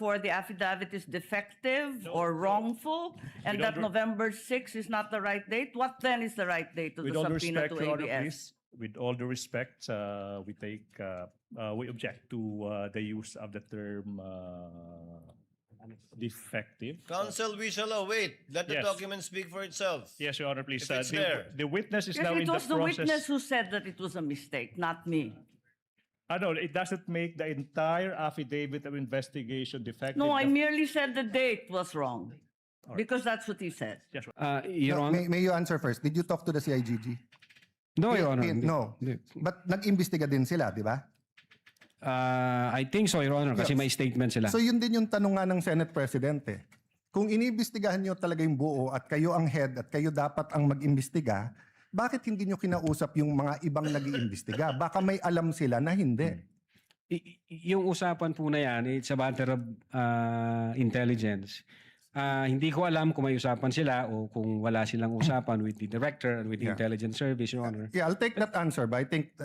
therefore the affidavit is defective or wrongful, and With all that re- November 6 is not the right date? What then is the right date of With the all due subpoena respect, to Your Honor, ABS? please, with all due respect, we object to the use of the term defective. Counsel, we shall await. Let the Yes. document speak for itself. Yes, Your Honor, please. If it's The, there. the witness is Yes, now it in the was the witness process. who said that it was a mistake, not me. No, it doesn't make the entire affidavit of investigation defective. No, I merely said the date was wrong. right. Because that's what he said. Yes, Your No, Honor. may you answer first? Did you talk to the CIGG? No, Your Honor. hindi. No. Hindi. But nag-imbestiga din sila, di ba? I think so, Your Honor, kasi Yes. may statement sila. So yun din yung tanong nga ng Senate President eh. Kung iniimbestigahan nyo talaga yung buo at kayo ang head at kayo dapat ang mag-imbestiga, bakit hindi nyo kinausap yung mga ibang nag-iimbestiga? Baka may alam sila na hindi. Yung usapan po na yan, it's a matter of intelligence. Hindi ko alam kung may usapan sila o kung wala silang usapan with the director and with the Yeah. intelligence service, Your Honor. Yeah, I'll take that answer, but I think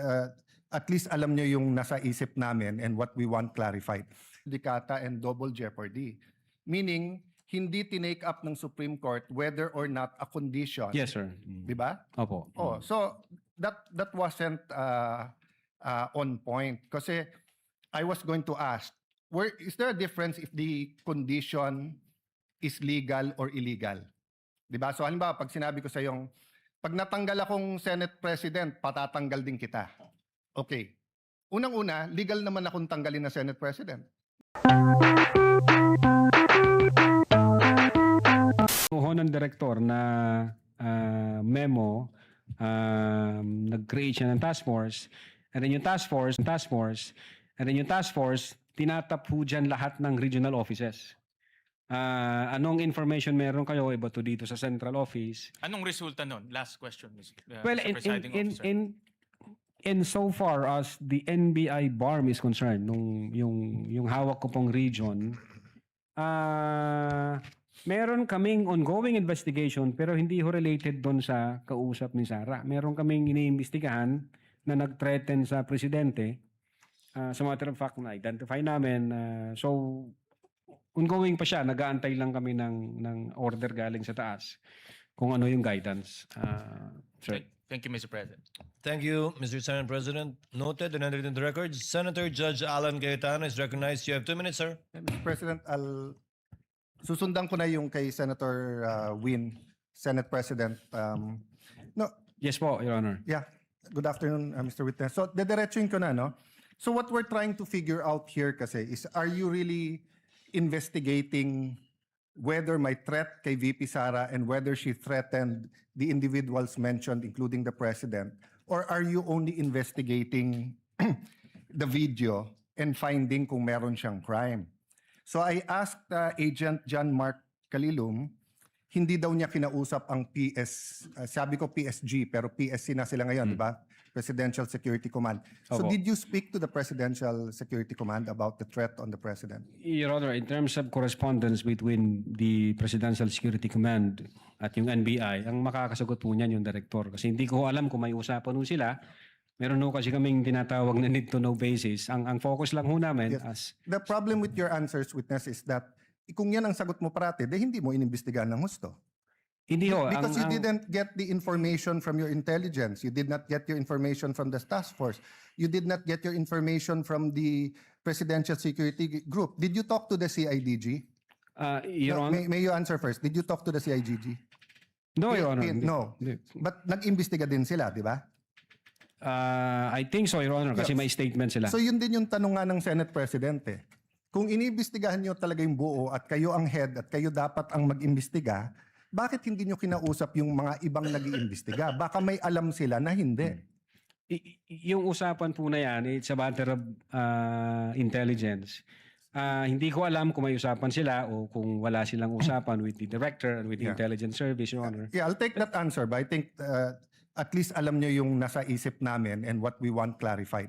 at least alam nyo yung nasa isip namin and what we want clarified. Dikata and double jeopardy. Meaning, hindi tinake up ng Supreme Court whether or not a condition. Yes, sir. Di ba? Opo. Oh, so that wasn't on point. Kasi I was going to ask, is there a difference if the condition is legal or illegal? Di ba? So halimbawa, pag sinabi ko sa yung, pag natanggal akong Senate President, patatanggal din kita. Okay. Unang-una, legal naman akong tanggalin na Senate President. Ho ng director na memo, nag-create siya ng task force, and then yung task force, tinatap po dyan lahat ng regional offices. Anong information meron kayo iba to dito sa central office? Anong resulta nun? Last question, Well, Mr. Presiding Officer. in so far as the NBI BARM is concerned, yung hawak ko pong region, meron kaming ongoing investigation pero hindi ho related doon sa kausap ni Sara. Meron kaming iniimbestigahan na nag-threaten sa presidente. Sa matter of fact, na-identify namin. So, ongoing pa siya. Nag-aantay lang kami ng order galing sa taas kung ano yung guidance. Sir. Thank you, Mr. President. Thank you, Mr. Senate President. Noted and entered into the records. Senator Judge Alan Cayetano is recognized. You have 2 minutes, sir. Mr. President, susundan ko na yung kay Senator Win, Senate President. No, Yes po, Your Honor. yeah. Good afternoon, Mr. Witness. So, dediretsuin ko na, no? So, what we're trying to figure out here kasi is, are you really investigating whether may threat kay VP Sara and whether she threatened the individuals mentioned, including the President? Or are you only investigating the video and finding kung meron siyang crime? So I asked Agent John Mark Calilum, hindi daw niya kinausap ang sabi ko PSG, pero PSC na sila ngayon, di ba? Presidential Security Command. So Opo. did you speak to the Presidential Security Command about the threat on the President? Your Honor, in terms of correspondence between the Presidential Security Command at yung NBI, ang makakasagot po niyan yung director. Kasi hindi ko alam kung may usapan po sila. Meron po kasi kaming tinatawag na need to know basis. Ang focus lang po namin Yes. as... The problem with your answers, witness, is that kung yan ang sagot mo parati, hindi mo inimbestigahan ng husto. Hindi ho. Because you didn't get the information from your intelligence. You did not get your information from the task force. You did not get your information from the Presidential Security Group. Did you talk to the CIDG? Your No, Honor... may you answer first? Did you talk to the CIGG? No, Your Honor. hindi. No. Hindi. But nag-imbestiga din sila, di ba? I think so, Your Honor, kasi Yes. may statement sila. So yun din yung tanong nga ng Senate President eh. Kung iniimbestigahan nyo talaga yung buo at kayo ang head at kayo dapat ang mag-imbestiga, bakit hindi nyo kinausap yung mga ibang nag-iimbestiga? Baka may alam sila na hindi. Yung usapan po na yan, it's a matter of intelligence. Hindi ko alam kung may usapan sila o kung wala silang usapan with the director and with the Yeah. intelligence service, Your Honor. Yeah, I'll take that answer, but I think at least alam nyo yung nasa isip namin and what we want clarified.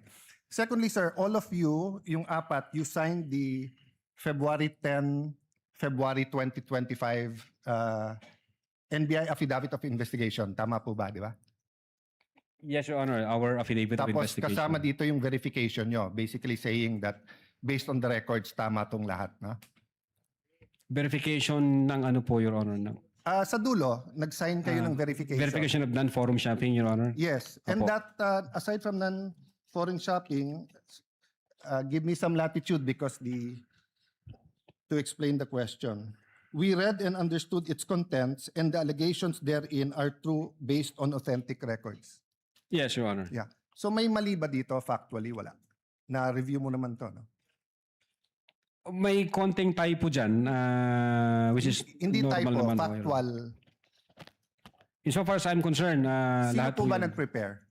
Secondly, sir, all of you, yung apat, you signed the February 10, February 2025 NBI Affidavit of Investigation. Tama po ba, di ba? Yes, Your Honor, our affidavit of Tapos investigation. kasama dito yung verification nyo, basically saying that based on the records, tama tong lahat. No? Verification ng ano po, Your Honor? Ng, Sa dulo, nag-sign kayo ng verification. verification of non-forum shopping, Your Honor? Yes. And Opo. that, aside from non-foreign shopping, give me some latitude because to explain the question. We read and understood its contents and the allegations therein are true based on authentic records. Yes, Your Honor. Yeah. So may mali ba dito? Factually, wala. Na-review mo naman to, no? May konting typo dyan, which is Hindi normal typo, naman po, Your Honor. factual. Insofar as I'm concerned, Sino lahat po ba yun. nag-prepare?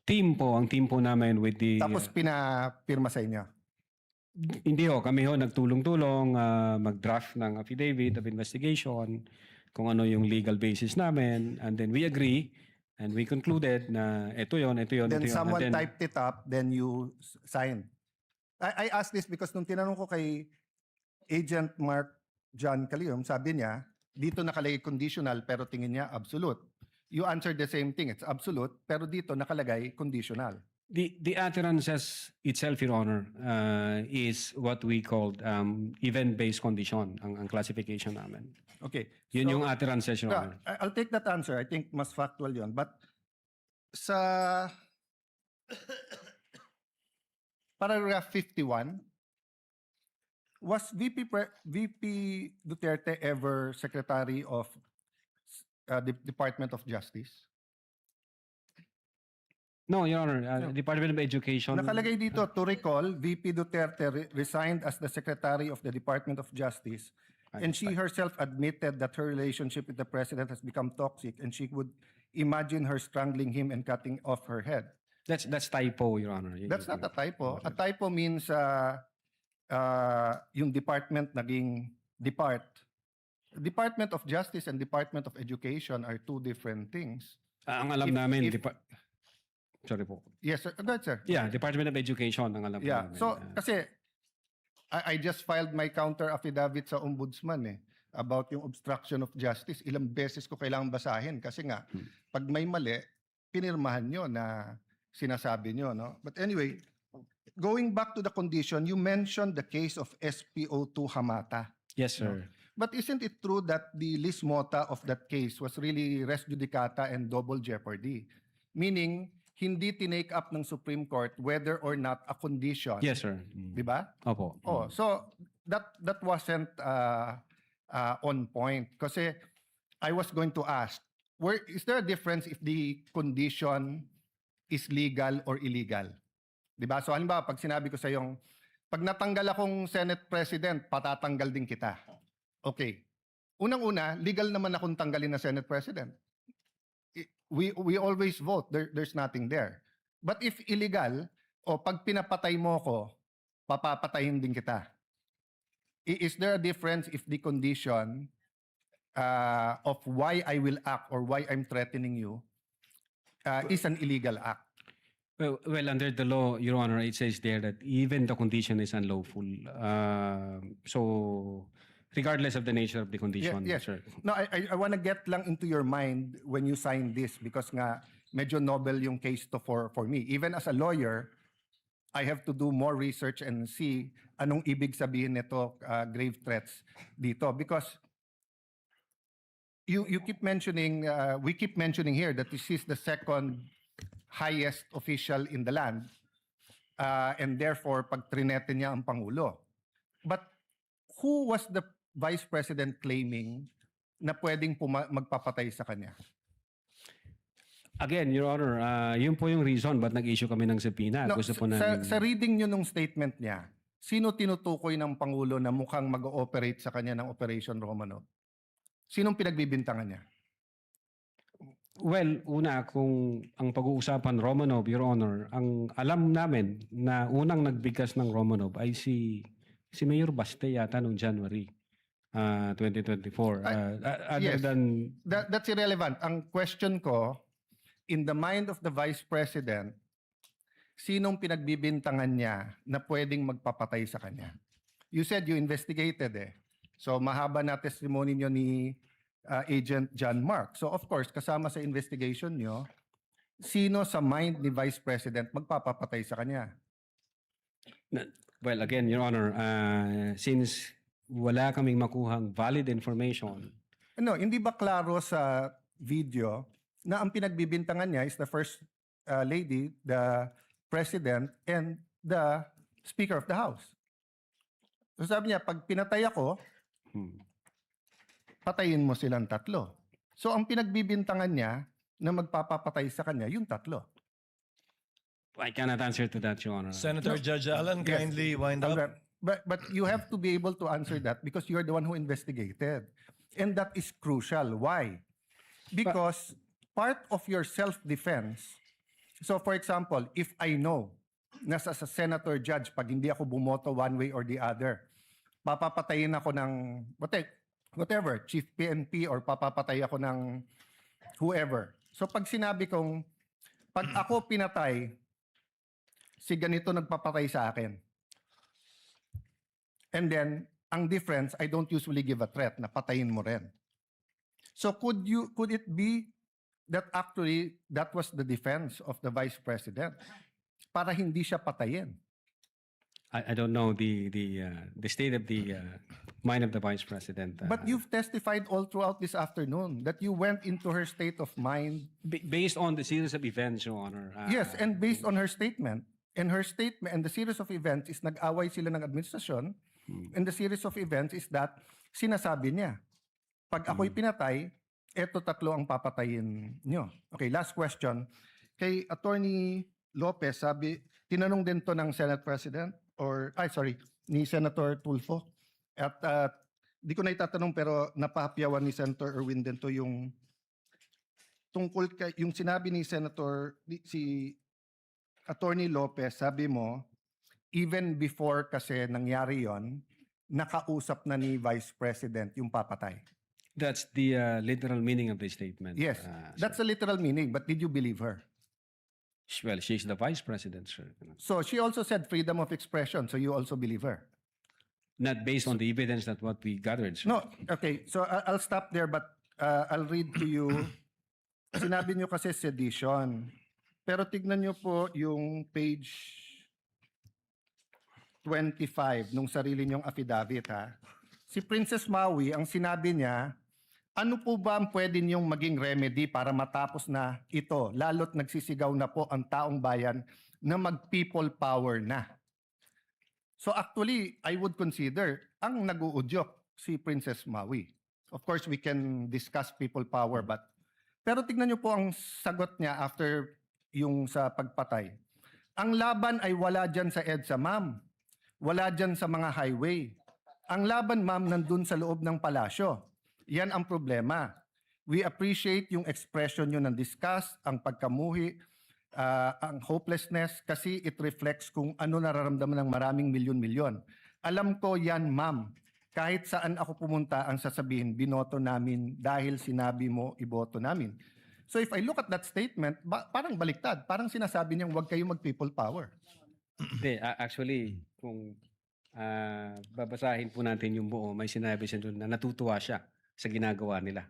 Ang team po namin with the... Tapos pinapirma sa inyo? Hindi ho, kami ho nagtulong-tulong mag-draft ng affidavit of investigation, kung ano yung legal basis namin, and then we agree and we concluded na ito yon. Then someone and then, typed it up, then you signed. I asked this because nung tinanong ko kay Agent Mark John Calium, sabi niya, dito nakalagay conditional pero tingin niya absolute. You answered the same thing, it's absolute, pero dito nakalagay conditional. The utterances itself, Your Honor, is what we called event-based condition, ang classification namin. Okay. Yun so- yung utterances, Your Honor. I'll take that answer. I think mas factual yun. But sa paragraph 51, was VP Duterte ever Secretary of the Department of Justice? No, Your Honor, Department of Education. Nakalagay dito, to recall, VP Duterte resigned as the Secretary of the Department of Justice, and she herself admitted that her relationship with the President has become toxic and she would imagine her strangling him and cutting off her head. That's typo, Your Honor. That's not a typo. A typo means yung department naging depart. Department of Justice and Department of Education are two different things. Ang alam If- namin, if- sorry po. Yes, sir. Go ahead, sir. Yeah, Department of Education ang alam po Yeah. namin. So, kasi I just filed my counter affidavit sa ombudsman about yung obstruction of justice. Ilang beses ko kailangan basahin kasi nga, pag may mali, pinirmahan nyo na sinasabi nyo, no? But anyway, going back to the condition, you mentioned the case of SPO2 Hamata. Yes, sir. But isn't it true that the lis mota of that case was really res judicata and double jeopardy? Meaning, hindi tinake up ng Supreme Court whether or not a condition. Yes, sir. Di ba? Opo. Oh, so that wasn't on point. Kasi I was going to ask, is there a difference if the condition is legal or illegal? Di ba? So halimbawa, pag sinabi ko sa yung, pag natanggal akong Senate President, patatanggal din kita. Okay. Unang-una, legal naman akong tanggalin na Senate President. We always vote. There's nothing there. But if illegal, o pag pinapatay mo ko, papapatayin din kita. Is there a difference if the condition of why I will act or why I'm threatening you is an illegal act? Well, under the law, Your Honor, it says there that even the condition is unlawful. So, regardless of the nature of the condition, Yes. sir. No, I want to get lang into your mind when you sign this because nga medyo novel yung case to for me. Even as a lawyer, I have to do more research and see anong ibig sabihin nito grave threats dito because you keep mentioning we keep mentioning here that this is the second highest official in the land and therefore pag trinete niya ang pangulo. But who was the Vice President claiming na pwedeng magpapatay sa kanya? Again, Your Honor, yun po yung reason ba't nag-issue kami ng subpoena. No, Gusto po sa, namin... sa reading nyo nung statement niya, sino tinutukoy ng Pangulo na mukhang mag-ooperate sa kanya ng Operation Romanov? Sinong pinagbibintangan niya? Well, una, kung ang pag-uusapan Romanov, Your Honor, ang alam namin na unang nagbigkas ng Romanov ay si Mayor Baste yata noong January 2024. Other yes. than... That's irrelevant. Ang question ko, in the mind of the Vice President, sinong pinagbibintangan niya na pwedeng magpapatay sa kanya? You said you investigated So mahaba na testimony niyo ni Agent John Mark. So of course, kasama sa investigation niyo, sino sa mind ni Vice President magpapapatay sa kanya? Well, again, Your Honor, since wala kaming makuhang valid information. Ano, hindi ba klaro sa video na ang pinagbibintangan niya is the first lady, the president, and the speaker of the house? So sabi niya, pag pinatay ako, patayin mo silang tatlo. So ang pinagbibintangan niya na magpapapatay sa kanya, yung tatlo. I cannot answer to that, Your Honor. Senator Judge Alan, Yes. kindly wind up. Okay. But you have to be able to answer that because you're the one who investigated. And that is crucial. Why? Because part of your self-defense, so for example, if I know na sa senator judge, pag hindi ako bumoto one way or the other, papapatayin ako ng whatever, chief PNP or papapatay ako ng whoever. So pag sinabi kong, pag ako pinatay, si ganito nagpapatay sa akin. And then, ang difference, I don't usually give a threat na patayin mo rin. So could it be that actually that was the defense of the Vice President para hindi siya patayin? I don't know the state of the mind of the Vice President. But you've testified all throughout this afternoon that you went into her state of mind. Based on the series of events, Your Honor. Yes, and based on her statement, and the series of events is nag-away sila ng administrasyon, and the series of events is that sinasabi niya, pag ako'y pinatay, eto tatlo ang papatayin nyo. Okay, last question. Kay Attorney Lopez, tinanong din to ng Senate President, ni Senator Tulfo. At di ko na itatanong pero napahapyawan ni Senator Erwin din to yung tungkol yung sinabi ni si Attorney Lopez, sabi mo, even before kasi nangyari yon, nakausap na ni Vice President yung papatay. That's the literal meaning of the statement. Yes, that's a literal meaning, but did you believe her? Well, she's the Vice President, sir. So she also said freedom of expression, so you also believe her? Not based on the evidence that what we gathered, sir. No, okay, so I'll stop there, but I'll read to you. Sinabi niyo kasi sedition. Pero tignan niyo po yung page 25 nung sarili niyong affidavit, ha. Si Princess Maui, ang sinabi niya, ano po ba ang pwede niyong maging remedy para matapos na ito, lalo't nagsisigaw na po ang taong bayan na mag-people power na? So actually, I would consider ang nag-uudyok si Princess Maui. Of course, we can discuss people power, pero tignan niyo po ang sagot niya after yung sa pagpatay. Ang laban ay wala dyan sa EDSA, ma'am. Wala dyan sa mga highway. Ang laban, ma'am, nandun sa loob ng palasyo. Yan ang problema. We appreciate yung expression nyo ng disgust, ang pagkamuhi, ang hopelessness, kasi it reflects kung ano nararamdaman ng maraming milyon-milyon. Alam ko yan, ma'am. Kahit saan ako pumunta, ang sasabihin, binoto namin dahil sinabi mo, iboto namin. So if I look at that statement, parang baliktad. Parang sinasabi niyang huwag kayo mag-people power. Hindi, actually, kung babasahin po natin yung buo, may sinabi siya doon na natutuwa siya sa ginagawa nila.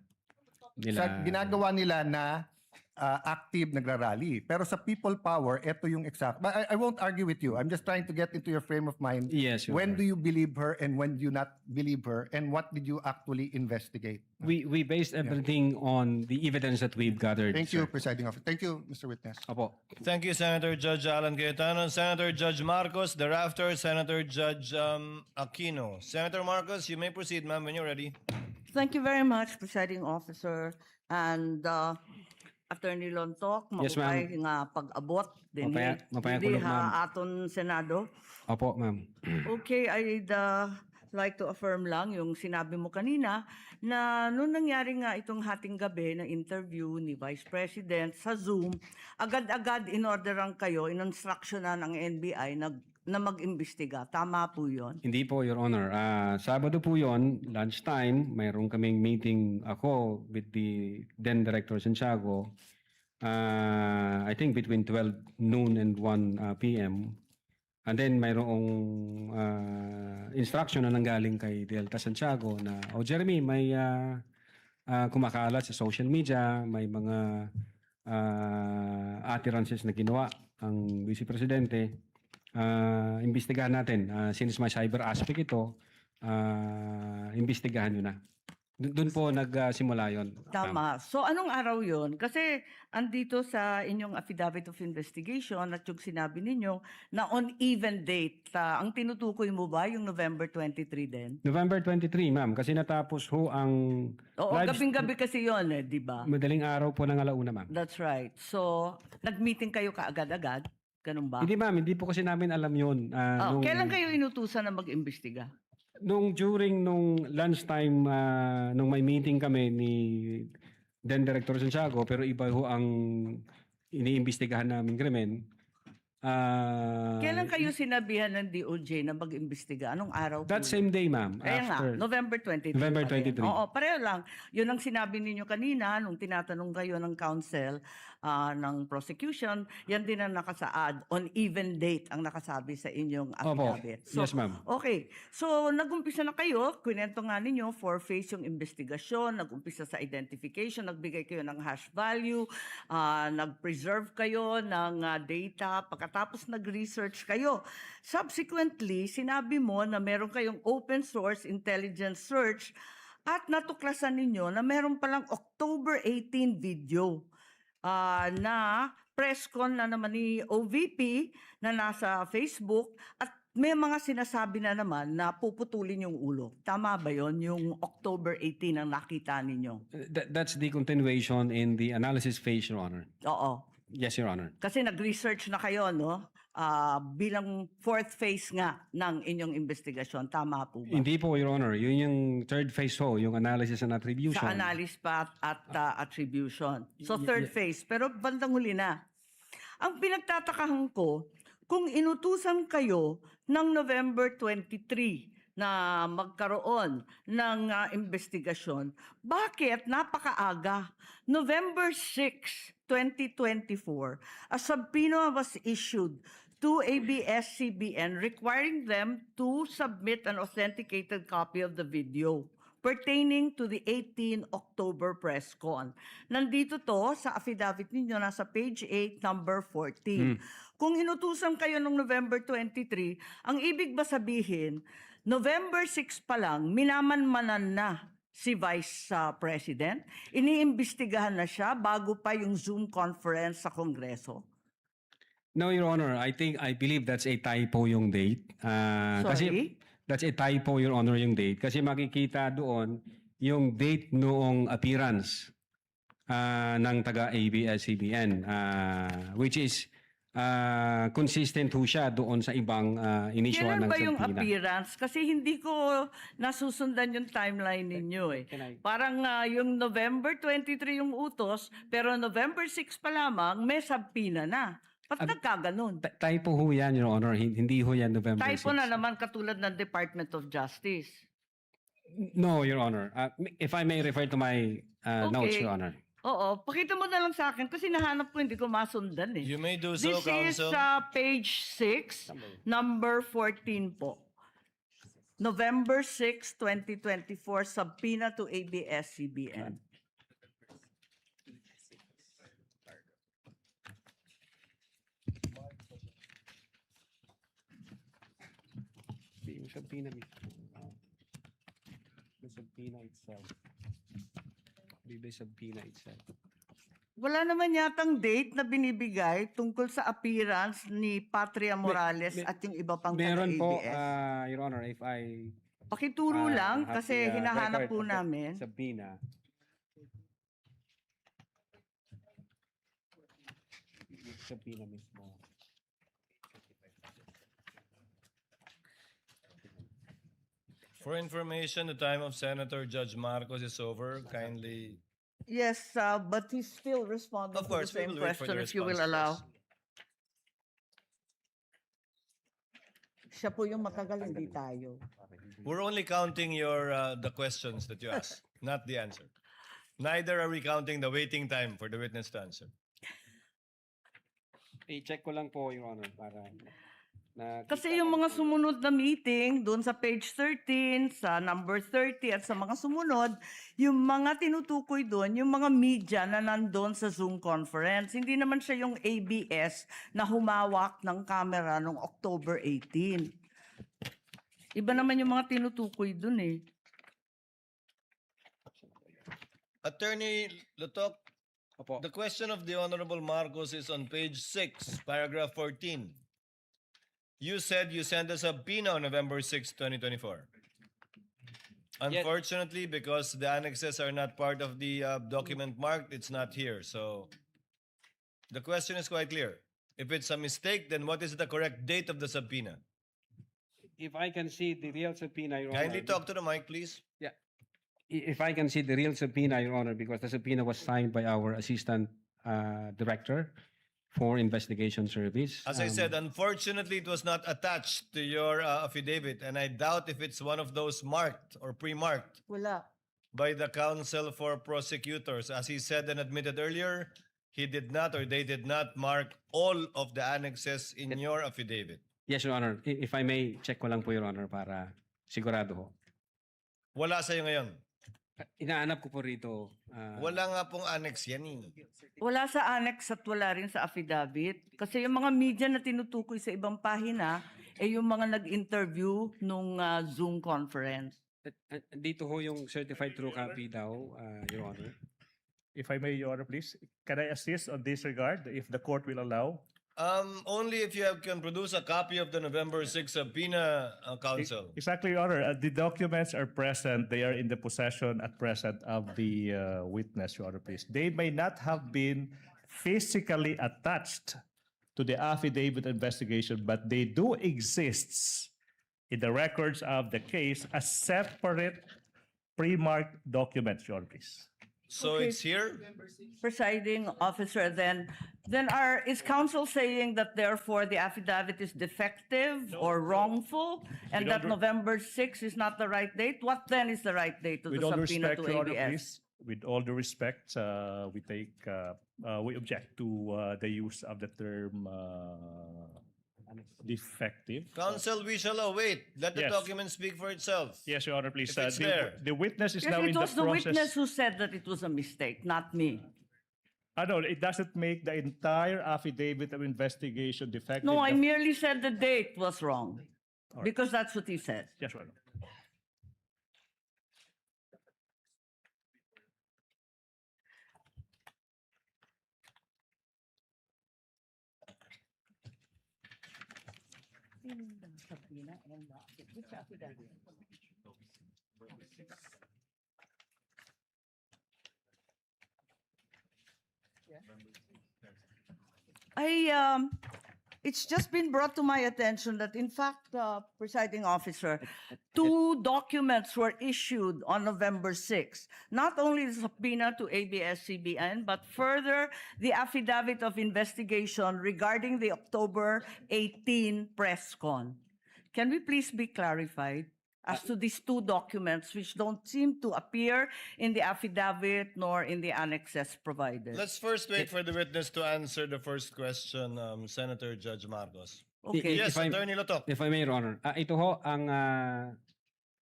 Sa ginagawa nila na active nagrarally. Pero sa people power, ito yung exact. But I won't argue with you. I'm just trying to get into your frame of mind. Yes, Your When Honor. do you believe her and when do you not believe her? And what did you actually investigate? We based everything on the evidence that we've gathered. Thank you, sir. Presiding Officer. Thank you, Mr. Witness. Opo. Thank you, Senator Judge Alan Cayetano. Senator Judge Marcos, thereafter, Senator Judge Aquino. Senator Marcos, you may proceed, ma'am, when you're ready. Thank you very much, Presiding Officer. And Attorney Lontok, Yes, ma'am. maupay nga pag-abot din Mapaya hindi kulog, ma'am. ha aton Senado. Opo, ma'am. Okay, I'd like to affirm lang yung sinabi mo kanina na nung nangyari nga itong hating gabi na interview ni Vice President sa Zoom, agad-agad in-orderan kayo, in-instructionan ng NBI na mag-imbestiga. Tama po yun. Hindi po, Your Honor. Sabado po yon, lunchtime, mayroon kaming meeting ako with the then Director Santiago. I think between 12 noon and 1 p.m. And then mayroong instruction na nanggaling kay Delta Santiago na, Jeremy, may kumakalat sa social media, may mga utterances na ginawa ang Vice Presidente. Imbestigahan natin. Since may cyber aspect ito, imbestigahan nyo na. Doon po nagsimula yon. Tama. So anong araw yon? Kasi andito sa inyong affidavit of investigation at yung sinabi ninyo na on even date, ang tinutukoy mo ba yung November 23 din? November 23, ma'am, kasi natapos ho ang Oo, live- gabing-gabi kasi yon di ba? madaling araw po ng alauna, ma'am. That's right. So, nag-meeting kayo kaagad-agad? Ganun ba? Hindi, ma'am, hindi po kasi namin alam yun. Kailan kayo inutusan na mag-imbestiga? During lunchtime, nung may meeting kami ni then Director Santiago, pero iba ho ang iniimbestigahan namin krimen. Kailan kayo sinabihan ng DOJ na mag-imbestiga? Anong araw? That po same day, ma'am. Kaya nga, after. November 23. November pa rin. 23. Oo, pareho lang. Yun ang sinabi ninyo kanina nung tinatanong kayo ng counsel ng prosecution. Yan din ang nakasaad. On even date ang nakasabi sa inyong Opo. affidavit. Yes, ma'am. Okay. So, nag-umpisa na kayo. Kwento nga ninyo, four-phase yung investigasyon. Nag-umpisa sa identification. Nagbigay kayo ng hash value. Nag-preserve kayo ng data. Pagkatapos nag-research kayo. Subsequently, sinabi mo na meron kayong open source intelligence search at natuklasan ninyo na meron palang October 18 video na press con na naman ni OVP na nasa Facebook at may mga sinasabi na naman na puputulin yung ulo. Tama ba yon? Yung October 18 ang nakita ninyo? That's the continuation in the analysis phase, Your Honor. Oo. Yes, Your Honor. Kasi nag-research na kayo, no? Bilang fourth phase nga ng inyong investigasyon. Tama po ba? Hindi po, Your Honor. Yun yung third phase ho, yung analysis and attribution. Sa analysis pa at attribution. So third phase, pero bandang huli na. Ang pinagtatakahan ko, kung inutusan kayo ng November 23 na magkaroon ng investigasyon, bakit napakaaga? November 6, 2024, a subpoena was issued to ABS-CBN requiring them to submit an authenticated copy of the video pertaining to the 18 October press con. Nandito to sa affidavit ninyo, nasa page 8, number 14. Kung inutusan kayo noong November 23, ang ibig ba sabihin, November 6 pa lang, minamanmanan na si Vice President? Iniimbestigahan na siya bago pa yung Zoom conference sa Kongreso? No, Your Honor. I believe that's a typo yung date. Kasi Sorry? that's a typo, Your Honor, yung date. Kasi makikita doon yung date noong appearance ng taga-ABS-CBN, which is consistent ho siya doon sa ibang inisyuan Kailan ng ba yung subpoena. appearance? Kasi hindi ko nasusundan yung timeline ninyo eh. Parang yung November 23 yung utos, pero November 6 pa lamang, may subpoena na. Ba't nagkaganon? Typo ho yan, Your Honor. Hindi ho yan November 6. Typo na naman katulad ng Department of Justice. No, Your Honor. If I may refer to my notes, Okay. Your Honor. Oo, pakita mo na lang sa akin kasi nahanap ko hindi ko masundan eh. You may do so, This is counsel. page 6, number 14 po. November 6, 2024, subpoena to ABS-CBN. Yung subpoena mismo. The subpoena itself. The subpoena itself. Wala naman yatang date na binibigay tungkol sa appearance ni Patria Morales at yung iba pang Meron po, taga-ABS. Your Honor, if I Pakituro lang have kasi the, hinahanap record po of the namin. subpoena. Yung subpoena mismo. For information, the time of Senator Judge Marcos is over. Kindly. Yes, but he's still responding Of course, to the we same will wait for question the if you will response allow. first. Siya po yung matagal, hindi tayo. We're only counting your the questions that you asked, not the answer. Neither are we counting the waiting time for the witness to answer. I-check ko lang po, Your Honor, para na Kasi yung mga sumunod na meeting, doon sa page 13, sa number 30 at sa mga sumunod, yung mga tinutukoy doon, yung mga media na nandun sa Zoom conference. Hindi naman siya yung ABS na humawak ng camera noong October 18. Iba naman yung mga tinutukoy dun eh. Attorney Lutok, Opo. the question of the Honorable Marcos is on page 6, paragraph 14. You said you sent a subpoena on November 6, 2024. Unfortunately, because the annexes are not part of the document marked, it's not here. So the question is quite clear. If it's a mistake, then what is the correct date of the subpoena? If I can see the real subpoena, Your Kindly Honor. talk to the mic, please. If I can see the real subpoena, Your Honor, because the subpoena was signed by our Assistant Director for Investigation Service. As I said, unfortunately, it was not attached to your affidavit, and I doubt if it's one of those marked or pre-marked Wala. by the counsel for prosecutors. As he said and admitted earlier, he did not or they did not mark all of the annexes in your affidavit. Yes, Your Honor. If I may, check ko lang po, Your Honor, para sigurado ho. Wala sa'yo ngayon. Inaanap ko po rito. Wala nga pong annex yan eh. Wala sa annex at wala rin sa affidavit. Kasi yung mga media na tinutukoy sa ibang pahina, yung mga nag-interview nung Zoom conference. Dito ho yung certified true copy daw, Your Honor. If I may, Your Honor, please, can I assist on this regard, if the court will allow? Only if you can produce a copy of the November 6 subpoena, counsel. Exactly, Your Honor. The documents are present. They are in the possession at present of the witness, Your Honor, please. They may not have been physically attached to the affidavit investigation, but they do exist in the records of the case as separate pre-marked documents, Your Honor, please. So Okay. it's here? Presiding officer, then is counsel saying that therefore the affidavit is defective or wrongful and With all that re- November 6 is not the right date? What then is the right date of With the all due subpoena respect, to Your Honor, ABS? please, with all due respect, we object to the use of the term defective. Counsel, we shall await. Let the Yes. document speak for itself. Yes, Your Honor, please. If it's The there. the witness is Yes, now it in the was the witness process. who said that it was a mistake, not me. No, it doesn't make the entire affidavit of investigation defective. No, I The- merely said the date was wrong All right. because that's what he said. Yes, Your Honor. It's just been brought to my attention that in fact, presiding officer, two documents were issued on November 6. Not only the subpoena to ABS-CBN, but further the affidavit of investigation regarding the October 18 press con. Can we please be clarified as to these two documents which don't seem to appear in the affidavit nor in the annexes provided? Let's first wait for the witness to answer the first question, Senator Judge Marcos. Okay. Yes, If I- Attorney Lotok. If I may, Your Honor. Ito ho ang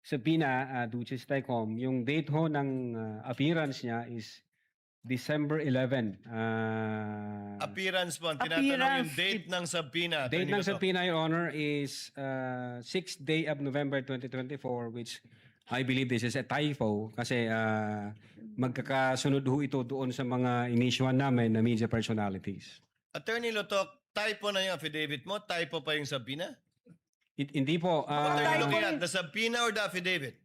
subpoena, Duces Tecom. Yung date ho ng appearance niya is December 11. Appearance po. Ang tinatanong yung Appearance. date ng subpoena. Date Attorney ng Lotok. subpoena, Your Honor, is 6th day of November 2024, which I believe this is a typo kasi magkakasunod ho ito doon sa mga inisyuan namin na media personalities. Attorney Lotok, typo na yung affidavit mo? Typo pa yung subpoena? Hindi po. What are you typo looking eh. at? The subpoena or the affidavit?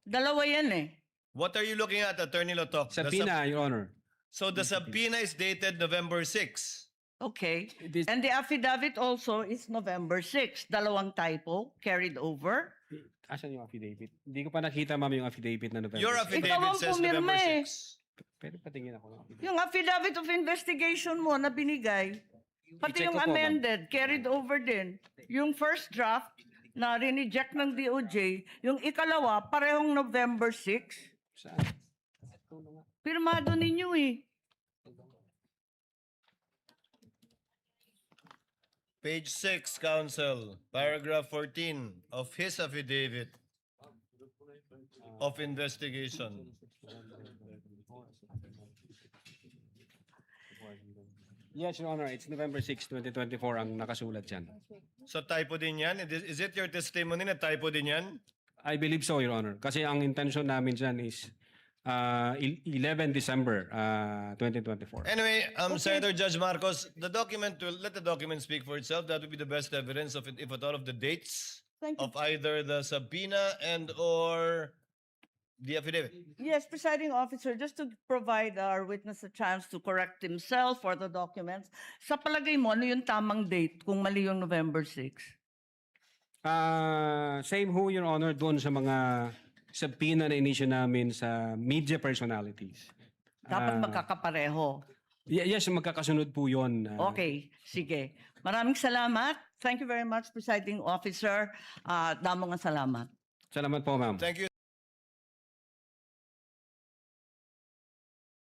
Dalawa yan eh. What are you looking at, Attorney Lotok? The subpoena, Your Honor. So the subpoena is dated November 6. Okay. This- And the affidavit also is November 6. Dalawang typo carried over. Asan yung affidavit? Hindi ko pa nakita, ma'am, yung affidavit na November. Your 6. affidavit Ikaw ang says pumirma November eh. 6. Pwede patingin ako ng affidavit. Yung affidavit of investigation mo na binigay, pati I-check yung ko po, ma'am. amended, carried over din. Yung first draft na rineject ng DOJ, yung ikalawa, parehong November 6. Saan? Pirmado ninyo eh. Page 6, Counsel, paragraph 14 of his affidavit of investigation. Yes, Your Honor. It's November 6, 2024 ang nakasulat dyan. So typo din yan? Is it your testimony na typo din yan? I believe so, Your Honor. Kasi ang intention namin dyan is 11 December 2024. Anyway, Senator Judge Marcos, the document will let the document speak for itself. That would be the best evidence of it, if at all, of the dates Thank you. of either the subpoena and or the affidavit. Yes, presiding officer, just to provide our witness a chance to correct himself for the documents. Sa palagay mo, ano yung tamang date kung mali yung November 6? Same ho, Your Honor, doon sa mga subpoena na inisyu namin sa media personalities. Dapat magkakapareho. Yes, magkakasunod po yun. Okay, sige. Maraming salamat. Thank you very much, presiding officer. Damo nga salamat. Salamat po, ma'am. Thank you.